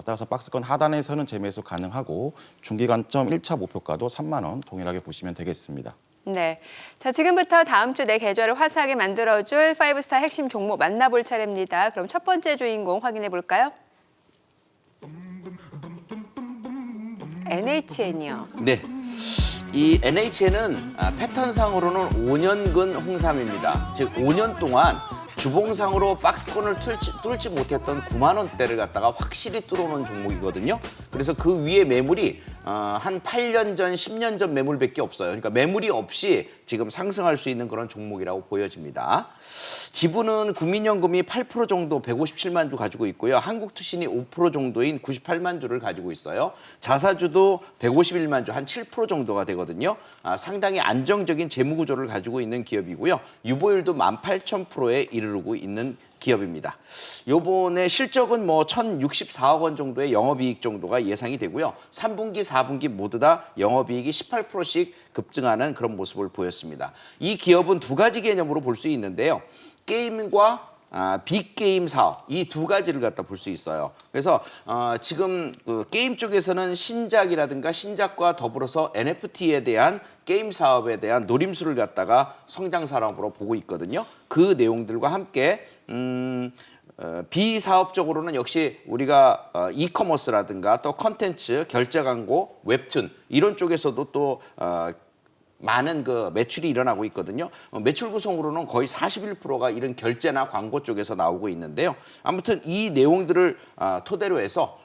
따라서 박스권 하단에서는 재매수 가능하고 중기 관점 1차 목표가도 3만 원 동일하게 보시면 되겠습니다. 네. 자, 지금부터 다음 주 내 계좌를 화사하게 만들어줄 5스타 핵심 종목 만나볼 차례입니다. 그럼 첫 번째 주인공 확인해 볼까요? NHN이요. 네. 이 NHN은 패턴상으로는 5년근 홍삼입니다. 즉 5년 동안 주봉상으로 박스권을 뚫지 못했던 9만 원대를 갖다가 확실히 뚫어놓은 종목이거든요. 그래서 그 위에 매물이 한 8년 전, 10년 전 매물밖에 없어요. 그러니까 매물이 없이 지금 상승할 수 있는 그런 종목이라고 보여집니다. 지분은 국민연금이 8% 정도 157만 주 가지고 있고요. 한국투신이 5% 정도인 98만 주를 가지고 있어요. 자사주도 151만 주, 한 7% 정도가 되거든요. 상당히 안정적인 재무구조를 가지고 있는 기업이고요. 유보율도 18,000%에 이르르고 있는 기업입니다. 요번에 실적은 뭐 1,064억 원 정도의 영업이익 정도가 예상이 되고요. 3분기, 4분기 모두 다 영업이익이 18%씩 급증하는 그런 모습을 보였습니다. 이 기업은 두 가지 개념으로 볼 수 있는데요. 게임과 빅게임 사업 이 두 가지를 갖다 볼 수 있어요. 그래서 지금 그 게임 쪽에서는 신작이라든가 신작과 더불어서 NFT에 대한 게임 사업에 대한 노림수를 갖다가 성장 사업으로 보고 있거든요. 그 내용들과 함께 비사업적으로는 역시 우리가 이커머스라든가 또 컨텐츠, 결제 광고, 웹툰 이런 쪽에서도 또 많은 그 매출이 일어나고 있거든요. 매출 구성으로는 거의 41%가 이런 결제나 광고 쪽에서 나오고 있는데요. 아무튼 이 내용들을 토대로 해서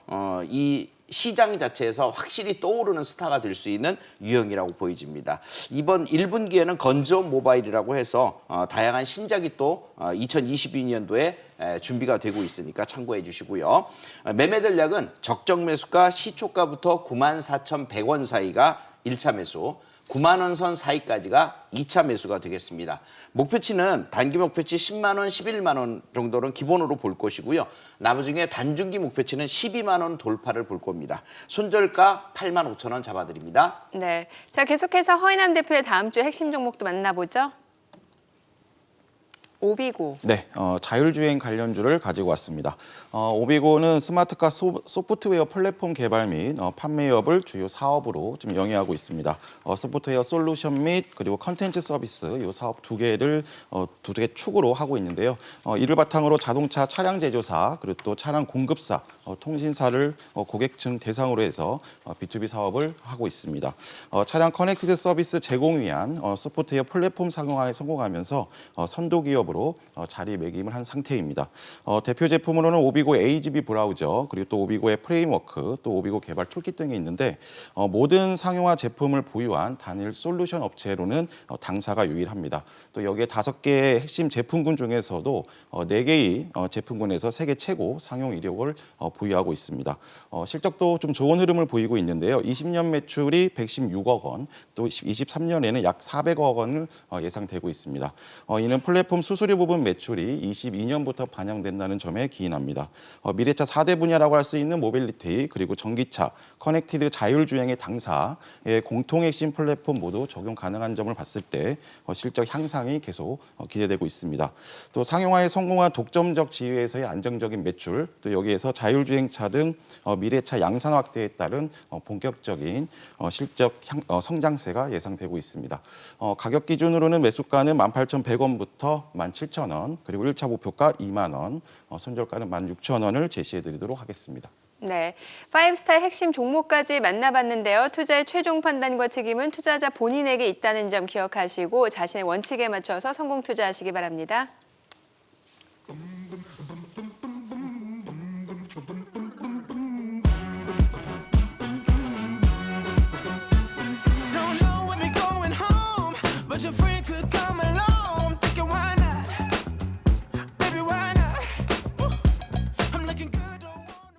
이 시장 자체에서 확실히 떠오르는 스타가 될 수 있는 유형이라고 보여집니다. 이번 1분기에는 건전 모바일이라고 해서 다양한 신작이 또 2022년도에 준비가 되고 있으니까 참고해 주시고요. 매매 전략은 적정 매수가 시초가부터 94,100원 사이가 1차 매수, 9만 원 선 사이까지가 2차 매수가 되겠습니다. 목표치는 단기 목표치 10만 원, 11만 원 정도는 기본으로 볼 것이고요. 나머지에 단중기 목표치는 12만 원 돌파를 볼 겁니다. 손절가 8만 5천 원 잡아드립니다. 네. 자, 계속해서 허인남 대표의 다음 주 핵심 종목도 만나보죠. 오비고. 네, 자율주행 관련주를 가지고 왔습니다. 오비고는 스마트카 소프트웨어 플랫폼 개발 및 판매업을 주요 사업으로 좀 영위하고 있습니다. 소프트웨어 솔루션 및 그리고 컨텐츠 서비스 이 사업 두 개 축으로 하고 있는데요. 이를 바탕으로 자동차 차량 제조사 그리고 또 차량 공급사, 통신사를 고객층 대상으로 해서 B2B 사업을 하고 있습니다. 차량 커넥티드 서비스 제공 위한 소프트웨어 플랫폼 상용화에 성공하면서 선도 기업으로 자리매김을 한 상태입니다. 대표 제품으로는 오비고 AGB 브라우저 그리고 또 오비고의 프레임워크 또 오비고 개발 툴킷 등이 있는데 모든 상용화 제품을 보유한 단일 솔루션 업체로는 당사가 유일합니다. 또 여기에 5개의 핵심 제품군 중에서도 4개의 제품군에서 세계 최고 상용 이력을 보유하고 있습니다. 실적도 좀 좋은 흐름을 보이고 있는데요. 20년 매출이 116억 원, 또 23년에는 약 400억 원을 예상되고 있습니다. 이는 플랫폼 수수 수수료 부분 매출이 22년부터 반영된다는 점에 기인합니다. 미래차 4대 분야라고 할 수 있는 모빌리티, 그리고 전기차, 커넥티드 자율주행의 당사의 공통 핵심 플랫폼 모두 적용 가능한 점을 봤을 때 실적 향상이 계속 기대되고 있습니다. 또 상용화에 성공한 독점적 지위에서의 안정적인 매출, 또 여기에서 자율주행차 등 미래차 양산 확대에 따른 본격적인 실적 성장세가 예상되고 있습니다. 가격 기준으로는 매수가는 18,100원부터 17,000원, 그리고 1차 목표가 2만 원, 손절가는 16,000원을 제시해드리도록 하겠습니다. 네, 5스타의 핵심 종목까지 만나봤는데요. 투자의 최종 판단과 책임은 투자자 본인에게 있다는 점 기억하시고 자신의 원칙에 맞춰서 성공 투자하시기 바랍니다. Don't know when they're going home, but your friend could come along. Thinking why not? Baby, why not? Ooh, I'm looking good, don't wanna.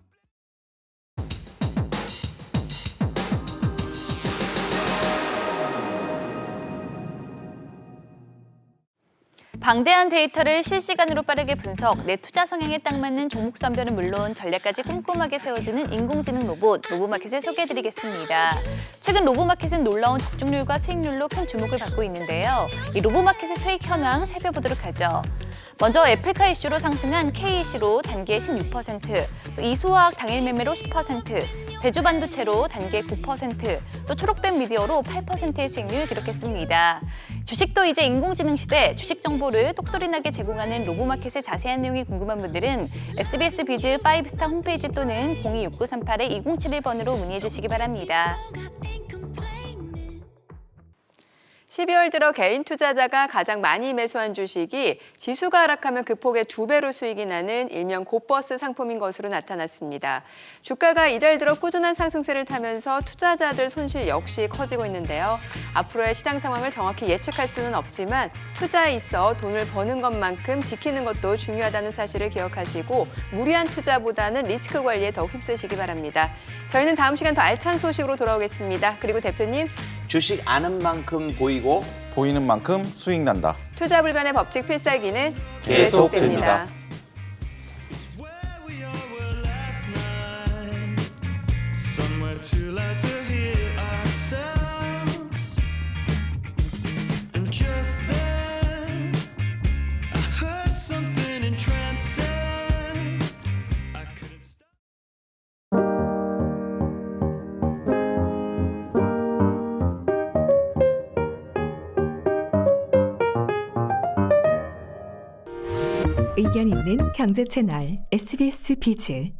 방대한 데이터를 실시간으로 빠르게 분석, 내 투자 성향에 딱 맞는 종목 선별은 물론 전략까지 꼼꼼하게 세워주는 인공지능 로봇, 로보마켓을 소개해드리겠습니다. 최근 로보마켓은 놀라운 적중률과 수익률로 큰 주목을 받고 있는데요. 이 로보마켓의 수익 현황 살펴보도록 하죠. 먼저 애플카 이슈로 상승한 K이슈로 단기 16%, 또 이소화학 당일 매매로 10%, 제주반도체로 단기 9%, 또 초록뱀 미디어로 8%의 수익률 기록했습니다. 주식도 이제 인공지능 시대, 주식 정보를 똑소리나게 제공하는 로보마켓의 자세한 내용이 궁금한 분들은 SBS 비즈 5스타 홈페이지 또는 026938-2071번으로 문의해 주시기 바랍니다. 12월 들어 개인 투자자가 가장 많이 매수한 주식이 지수가 하락하면 급폭의 2배로 수익이 나는 일명 고버스 상품인 것으로 나타났습니다. 주가가 이달 들어 꾸준한 상승세를 타면서 투자자들 손실 역시 커지고 있는데요. 앞으로의 시장 상황을 정확히 예측할 수는 없지만 투자에 있어 돈을 버는 것만큼 지키는 것도 중요하다는 사실을 기억하시고 무리한 투자보다는 리스크 관리에 더욱 힘쓰시기 바랍니다. 저희는 다음 시간 더 알찬 소식으로 돌아오겠습니다. 그리고 대표님, 주식 아는 만큼 보이고 보이는 만큼 수익 난다. 투자 불변의 법칙 필살기는 계속됩니다. Where we all were last night, somewhere too loud to hear ourselves. And just then, I heard something entrancing. I couldn't stop. 의견 있는 경제 채널 SBS 비즈.